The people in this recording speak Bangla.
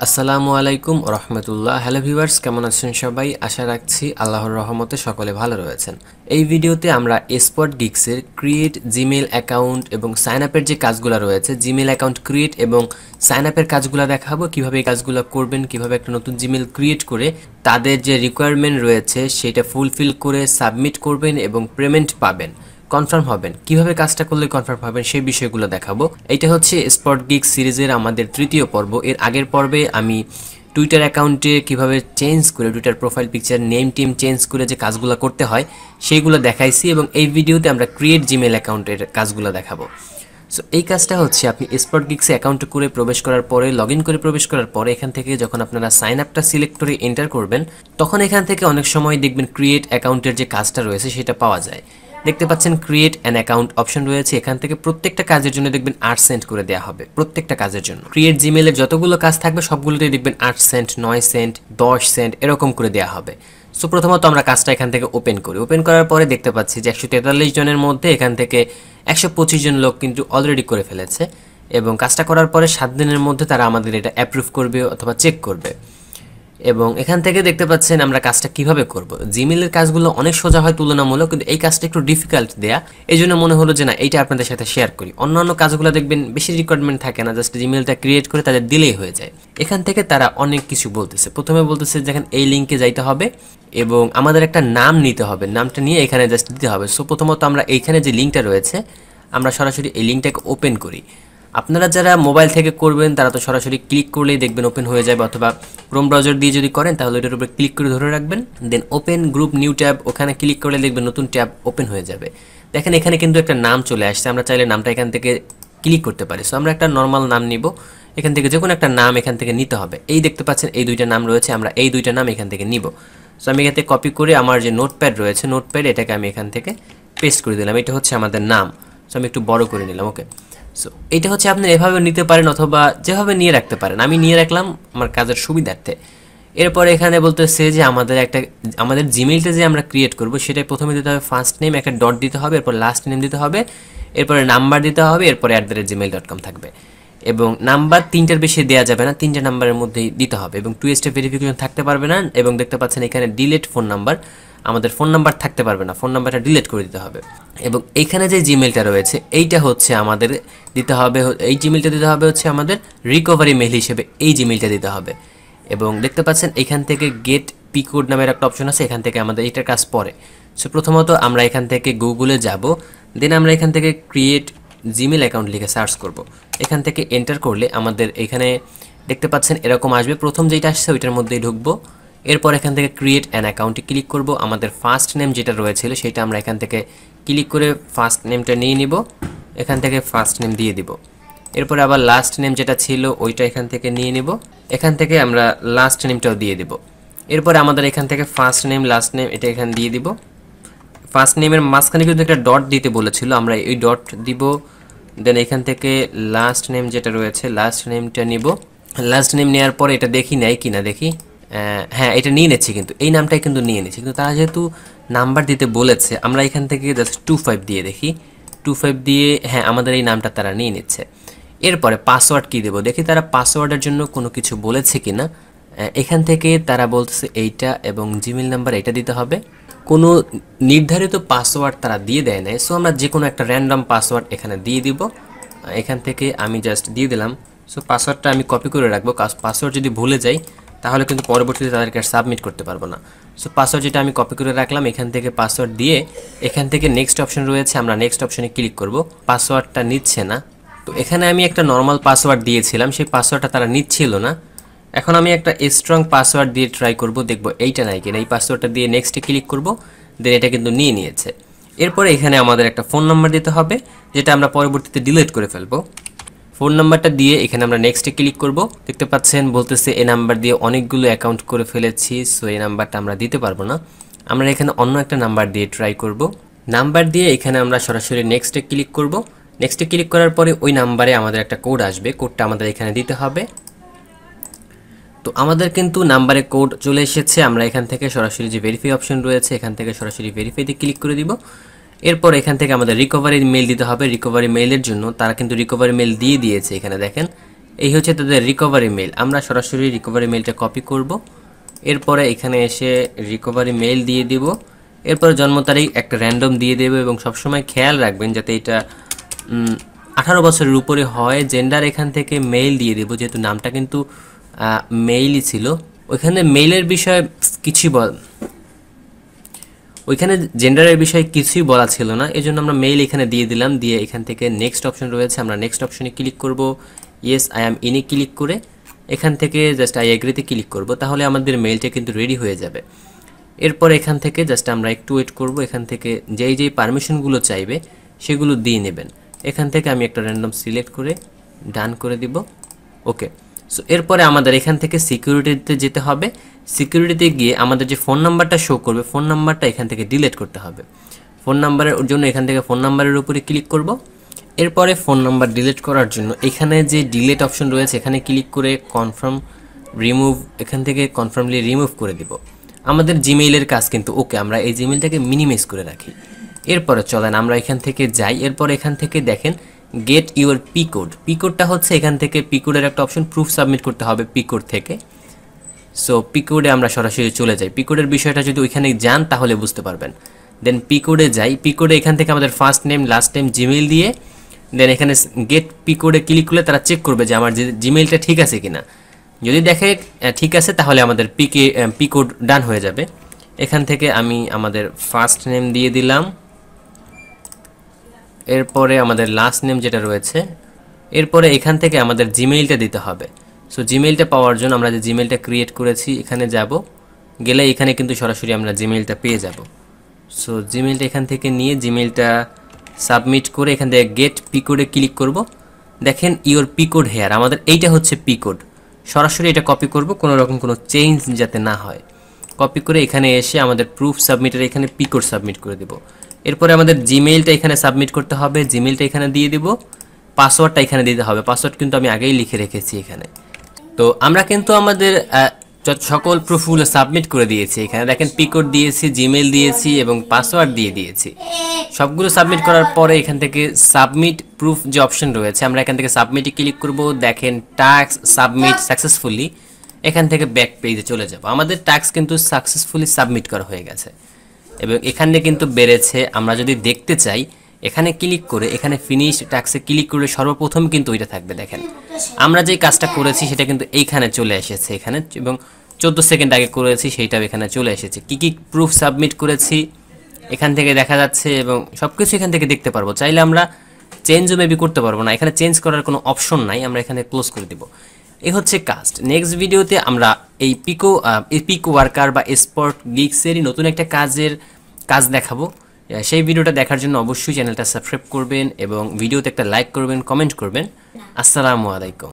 আসসালামু আলাইকুম রহমতুল্লাহ। হ্যালো ভিউয়ার্স, কেমন আছেন সবাই? আশা রাখছি আল্লাহর রহমতে সকলে ভালো রয়েছেন। এই ভিডিওতে আমরা স্পট গিগসের ক্রিয়েট জিমেল অ্যাকাউন্ট এবং সাইন আপের যে কাজগুলো রয়েছে, জিমেল অ্যাকাউন্ট ক্রিয়েট এবং সাইন আপের কাজগুলো দেখাবো, কিভাবে এই কাজগুলো করবেন, কিভাবে একটা নতুন জিমেল ক্রিয়েট করে তাদের যে রিকোয়ারমেন্ট রয়েছে সেটা ফুলফিল করে সাবমিট করবেন এবং পেমেন্ট পাবেন, কনফার্ম হবেন। কিভাবে কাজটা করলে কনফার্ম হবেন সেই বিষয়গুলো দেখাবো। এটা হচ্ছে স্পট গিগ সিরিজের আমাদের তৃতীয় পর্ব। এর আগের পর্বে আমি টুইটার অ্যাকাউন্টে কিভাবে চেঞ্জ করে Twitter profile picture name team change করে যে কাজগুলো করতে হয় সেইগুলো দেখাইছি, এবং এই ভিডিওতে আমরা ক্রিয়েট জিমেল অ্যাকাউন্টের কাজগুলো দেখাবো। সো এই কাজটা হচ্ছে আপনি স্পট গিগসে অ্যাকাউন্টে করে প্রবেশ করার পরে, লগ ইন করে প্রবেশ করার পরে এখান থেকে যখন আপনারা সাইন আপটা সিলেক্ট করে এন্টার করবেন, তখন এখান থেকে অনেক সময় দেখবেন ক্রিয়েট অ্যাকাউন্টের যে কাজটা রয়েছে সেটা পাওয়া যায়। দেখতে পাচ্ছেন ক্রিয়েট অ্যান অ্যাকাউন্ট অপশন রয়েছে। এখান থেকে প্রত্যেকটা কাজের জন্য দেখবেন 8 সেন্ট করে দেওয়া হবে। প্রত্যেকটা কাজের জন্য ক্রিয়েট জিমেলের যতগুলো কাজ থাকবে সবগুলোতেই দেখবেন 8 সেন্ট, 9 সেন্ট, 10 সেন্ট এরকম করে দেওয়া হবে। সো প্রথমত আমরা কাজটা এখান থেকে ওপেন করি। ওপেন করার পরে দেখতে পাচ্ছি যে 143 জনের মধ্যে এখান থেকে 125 জন লোক কিন্তু অলরেডি করে ফেলেছে, এবং কাজটা করার পরে 7 দিনের মধ্যে তারা আমাদের এটা অ্যাপ্রুভ করবে অথবা চেক করবে। এবং এখান থেকে দেখতে পাচ্ছেন আমরা কাজটা কিভাবে করব। জিমেলের কাজগুলো অনেক সোজা হয় তুলনামূলক, কিন্তু এই কাজটা একটু ডিফিকাল্ট দেয়া, এই জন্য মনে হলো যে না, এইটা আপনাদের সাথে শেয়ার করি। অন্যান্য কাজগুলো দেখবেন বেশি রিকোয়ারমেন্ট থাকে না, জাস্ট জিমেলটা ক্রিয়েট করে তাদের দিলেই হয়ে যায়। এখান থেকে তারা অনেক কিছু বলতেছে। প্রথমে বলতেছে যেখানে এই লিঙ্কে যাইতে হবে এবং আমাদের একটা নাম নিতে হবে, নামটা নিয়ে এখানে জাস্ট দিতে হবে। সো প্রথমত আমরা এইখানে যে লিঙ্কটা রয়েছে আমরা সরাসরি এই লিঙ্কটাকে ওপেন করি। আপনারা যারা মোবাইল থেকে করবেন তারা তো সরাসরি ক্লিক করলেই দেখবেন ওপেন হয়ে যাবে, অথবা ক্রোম ব্রাউজার দিয়ে যদি করেন তাহলে এটার উপরে ক্লিক করে ধরে রাখবেন, then open group new tab, ওখানে ক্লিক করলে দেখবেন নতুন ট্যাব ওপেন হয়ে যাবে। দেখেন এখানে কিন্তু একটা নাম চলে আসছে, আমরা চাইলে নামটা এখান থেকে ক্লিক করতে পারি। সো আমরা একটা নর্মাল নাম নিব, এখান থেকে যে কোনো একটা নাম এখান থেকে নিতে হবে। এই দেখতে পাচ্ছেন এই দুইটা নাম রয়েছে, আমরা এই দুইটা নাম এখান থেকে নিব। সো আমি এখান থেকে কপি করে আমার যে নোটপ্যাড রয়েছে, নোটপ্যাড এটাকে আমি এখান থেকে পেস্ট করে দিলাম। এটা হচ্ছে আমাদের নাম। সো আমি একটু বড় করে নিলাম। ওকে, সো এটা হচ্ছে আপনি এভাবে নিতে পারেন অথবা যেভাবে নিয়ে রাখতে পারেন। আমি নিয়ে রাখলাম আমার কাজের সুবিধার্থে। এরপরে এখানে বলতেছে যে আমাদের জিমেইলটা যে আমরা ক্রিয়েট করব সেটাই প্রথমে দিতে হবে ফার্স্ট নেম, একটা ডট দিতে হবে, এরপর লাস্ট নেম দিতে হবে, এরপরে নাম্বার দিতে হবে, এরপরে @gmail.com থাকবে। এবং নাম্বার 3টার বেশি দেওয়া যাবে না, 3টে নাম্বারের মধ্যেই দিতে হবে, এবং 2 স্টেপ ভেরিফিকেশন থাকতে পারবে না। এবং দেখতে পাচ্ছেন এখানে ডিলিট ফোন নাম্বার, আমাদের ফোন নাম্বার থাকতে পারবে না, ফোন নাম্বারটা ডিলিট করে দিতে হবে। এবং এখানে যে জিমেলটা রয়েছে এইটা হচ্ছে আমাদের দিতে হবে, এই জিমেলটা দিতে হবে হচ্ছে আমাদের রিকভারি মেইল হিসেবে, এই জিমেলটা দিতে হবে। এবং দেখতে পাচ্ছেন এখান থেকে গেট পিকোড নামের একটা অপশন আছে, এখান থেকে আমাদের এটার কাজ পড়ে। সো প্রথমত আমরা এখান থেকে গুগলে যাব, দেন আমরা এখান থেকে ক্রিয়েট জিমেল অ্যাকাউন্ট লিখে সার্চ করব। এখান থেকে এন্টার করলে আমাদের এখানে দেখতে পাচ্ছেন এরকম আসবে। প্রথম যেটা আসছে ওইটার মধ্যেই ঢুকবো, এরপর এখান থেকে ক্রিয়েট অ্যান অ্যাকাউন্টে ক্লিক করব। আমাদের ফার্স্ট নেম যেটা রয়েছিল সেটা আমরা এখান থেকে ক্লিক করে ফার্স্ট নেমটা নিয়ে নিব, এখান থেকে ফার্স্ট নেম দিয়ে দিব। এরপরে আবার লাস্ট নেম যেটা ছিল ওইটা এখান থেকে নিয়ে নিব, এখান থেকে আমরা লাস্ট নেমটাও দিয়ে দিব। এরপরে আমাদের এখান থেকে ফার্স্ট নেম লাস্ট নেম এটা এখানে দিয়ে দিব। ফার্স্ট নেমের মাঝখানে কিন্তু একটা ডট দিতে বলেছিল, আমরা এই ডট দিব। দেন এখান থেকে লাস্ট নেম যেটা রয়েছে লাস্ট নেমটা নিব। লাস্ট নেম নেওয়ার পরে এটা দেখি নেয় কিনা দেখি, হ্যাঁ এটা নিয়ে নিচ্ছি, কিন্তু এই নামটাই কিন্তু নিয়ে নিচ্ছি। কিন্তু তারা যেহেতু নাম্বার দিতে বলেছে আমরা এখান থেকে জাস্ট 25 দিয়ে দেখি, 25 দিয়ে হ্যাঁ আমাদের এই নামটা তারা নিয়ে নিচ্ছে। এরপরে পাসওয়ার্ড কী দেবো দেখি তারা পাসওয়ার্ডের জন্য কোনো কিছু বলেছে কিনা। এখান থেকে তারা বলতেছে এইটা এবং জিমেল নাম্বার এটা দিতে হবে। কোনো নির্ধারিত পাসওয়ার্ড তারা দিয়ে দেয় নাই, সো আমরা যে কোনো একটা র্যান্ডম পাসওয়ার্ড এখানে দিয়ে দিব। এখান থেকে আমি জাস্ট দিয়ে দিলাম। সো পাসওয়ার্ডটা আমি কপি করে রাখবো, কারণ পাসওয়ার্ড যদি ভুলে যাই তাহলে কিন্তু পরবর্তীতে তাদেরকে আর সাবমিট করতে পারবো না। সো পাসওয়ার্ড যেটা আমি কপি করে রাখলাম, এখান থেকে পাসওয়ার্ড দিয়ে এখান থেকে নেক্সট অপশন রয়েছে, আমরা নেক্সট অপশনে ক্লিক করব। পাসওয়ার্ডটা নিচ্ছে না, তো এখানে আমি একটা নর্মাল পাসওয়ার্ড দিয়েছিলাম, সেই পাসওয়ার্ডটা তারা নিচ্ছিল না। এখন আমি একটা স্ট্রং পাসওয়ার্ড দিয়ে ট্রাই করব, দেখব এইটা নাই কিনা। এই পাসওয়ার্ডটা দিয়ে নেক্সটে ক্লিক করব, দেন এটা কিন্তু নিয়ে নিয়েছে। এরপরে এখানে আমাদের একটা ফোন নাম্বার দিতে হবে, যেটা আমরা পরবর্তীতে ডিলিট করে ফেলবো। ফোন নাম্বারটা দিয়ে এখানে আমরা নেক্সটে ক্লিক করব। দেখতে পাচ্ছেন বলতেছে এই নাম্বার দিয়ে অনেকগুলো অ্যাকাউন্ট করে ফেলেছি, সো এই নাম্বারটা আমরা দিতে পারবো না। আমরা এখানে অন্য একটা নাম্বার দিয়ে ট্রাই করব। নাম্বার দিয়ে এখানে আমরা সরাসরি নেক্সটে ক্লিক করব। নেক্সটে ক্লিক করার পরে ওই নাম্বারে আমাদের একটা কোড আসবে, কোডটা আমাদের এখানে দিতে হবে। তো আমাদের কিন্তু নাম্বারে কোড চলে এসেছে, আমরা এখান থেকে সরাসরি যে ভেরিফাই অপশন রয়েছে এখান থেকে সরাসরি ভেরিফাইতে ক্লিক করে দিব। এরপর এখান থেকে আমাদের রিকভারি মেইল দিতে হবে। রিকভারি মেইলের জন্য তারা কিন্তু রিকভারি মেইল দিয়ে দিয়েছে, এখানে দেখেন এই হচ্ছে তাদের রিকভারি মেইল। আমরা সরাসরি রিকভারি মেইলটা কপি করব, এরপরে এখানে এসে রিকভারি মেইল দিয়ে দিব, এরপরে জন্ম তারিখ একটা র্যান্ডম দিয়ে দেব এবং সবসময় খেয়াল রাখবেন যাতে এটা 18 বছরের উপরে হয়। জেন্ডার এখান থেকে মেইল দিয়ে দেব, যেহেতু নামটা কিন্তু মেইলই ছিল। ওইখানে মেইলের বিষয়ে ওইখানে জেন্ডারের বিষয়ে কিছুই বলা ছিল না, এজন্য আমরা মেইল এখানে দিয়ে দিলাম। দিয়ে এখান থেকে নেক্সট অপশন রয়েছে, আমরা নেক্সট অপশনে ক্লিক করব। ইয়েস আই অ্যাম ইনে ক্লিক করে এখান থেকে জাস্ট আই এগ্রিতে ক্লিক করব, তাহলে আমাদের মেইলটা কিন্তু রেডি হয়ে যাবে। এরপর এখান থেকে জাস্ট আমরা একটু ওয়েট করব। এখান থেকে যেই পারমিশনগুলো চাইবে সেগুলো দিয়ে নেবেন। এখান থেকে আমি একটা র্যান্ডম সিলেক্ট করে ডান করে দিব। ওকে, সো এরপরে আমাদের এখান থেকে সিকিউরিটিতে যেতে হবে। সিকিউরিটিতে গিয়ে আমাদের যে ফোন নাম্বারটা শো করবে, ফোন নাম্বারটা এখান থেকে ডিলিট করতে হবে। ফোন নাম্বারের জন্য এখান থেকে ফোন নাম্বারের উপরে ক্লিক করব। এরপরে ফোন নাম্বার ডিলিট করার জন্য এখানে যে ডিলিট অপশন রয়েছে এখানে ক্লিক করে কনফার্ম রিমুভ, এখান থেকে কনফার্মলি রিমুভ করে দিব। আমাদের জিমেইলের কাজ কিন্তু ওকে, আমরা এই জিমেইলটাকে মিনিমাইজ করে রাখি। এরপরে চলেন আমরা এখান থেকে যাই। এরপর এখান থেকে দেখেন get your P code. P কোডটা হচ্ছে এখান থেকে পি কোডের একটা অপশন, প্রুফ সাবমিট করতে হবে পি কোড থেকে। সো পি কোডে আমরা সরাসরি চলে যাই। পি কোডের বিষয়টা যদি ওইখানে যান তাহলে বুঝতে পারবেন। দেন পি কোডে যাই। পি কোডে এখান থেকে আমাদের first name last name Gmail দিয়ে দেন এখানে গেট পি কোডে ক্লিক করলে তারা চেক করবে যে আমার যে জিমেইলটা ঠিক আছে কিনা। যদি দেখে ঠিক আছে তাহলে আমাদের পি কোড ডান হয়ে যাবে। এখান থেকে আমি আমাদের ফার্স্ট নেম দিয়ে দিলাম, এরপরে আমাদের লাস্ট নেম যেটা রয়েছে, এরপরে এখান থেকে আমাদের জিমেইলটা দিতে হবে। সো জিমেইলটা পাওয়ার জন্য আমরা যে জিমেইলটা ক্রিয়েট করেছি এখানে যাব, গেলে এখানে কিন্তু সরাসরি আমরা জিমেইলটা পেয়ে যাব। সো জিমেইলটা এখান থেকে নিয়ে জিমেইলটা সাবমিট করে এখান থেকে গেট পি কোডে ক্লিক করব। দেখেন ইওর পি কোড হেয়ার, আমাদের এইটা হচ্ছে পি কোড। সরাসরি এটা কপি করব, কোনো রকম কোনো চেঞ্জ যাতে না হয়। কপি করে এখানে এসে আমাদের প্রুফ সাবমিটের এখানে পি কোড সাবমিট করে দেব। এরপরে আমাদের জিমেইলটা এখানে সাবমিট করতে হবে, জিমেইলটা এখানে দিয়ে দেব, পাসওয়ার্ডটা এখানে দিতে হবে। পাসওয়ার্ড কিন্তু আমি আগেই লিখে রেখেছি এখানে। তো আমরা কিন্তু আমাদের সকল প্রুফগুলো সাবমিট করে দিয়েছি। এখানে দেখেন পি কোড দিয়েছি, জিমেইল দিয়েছি এবং পাসওয়ার্ড দিয়ে দিয়েছি। সবগুলো সাবমিট করার পরে এখান থেকে সাবমিট প্রুফ যে অপশন রয়েছে আমরা এখান থেকে সাবমিটে ক্লিক করব। দেখেন টাস্ক সাবমিট সাকসেসফুলি, এখান থেকে ব্যাক পেজে চলে যাব। আমাদের টাস্ক কিন্তু সাকসেসফুলি সাবমিট করা হয়ে গেছে এবং এখানে কিন্তু বেড়েছে। আমরা যদি দেখতে চাই এখানে ক্লিক করে এখানে ফিনিশ টাস্কে ক্লিক করে সর্বপ্রথম কিন্তু ওইটা থাকবে। দেখেন আমরা যে কাজটা করেছি সেটা কিন্তু এইখানে চলে এসেছে এখানে, এবং 14 সেকেন্ড আগে করেছি সেইটাও এখানে চলে এসেছে। কি কি প্রুফ সাবমিট করেছি এখান থেকে দেখা যাচ্ছে এবং সব কিছু এখান থেকে দেখতে পারবো। চাইলে আমরা চেঞ্জও মেবি করতে পারবো না, এখানে চেঞ্জ করার কোনো অপশন নাই, আমরা এখানে ক্লোজ করে দিব। এই হচ্ছে কাজ। নেক্সট ভিডিওতে আমরা এই পিকো ওয়ার্কার বা স্পট গিগসেরই নতুন একটা কাজ দেখাবো। সেই ভিডিওটা দেখার জন্য অবশ্যই চ্যানেলটা সাবস্ক্রাইব করবেন এবং ভিডিওতে একটা লাইক করবেন, কমেন্ট করবেন। আসসালামু আলাইকুম।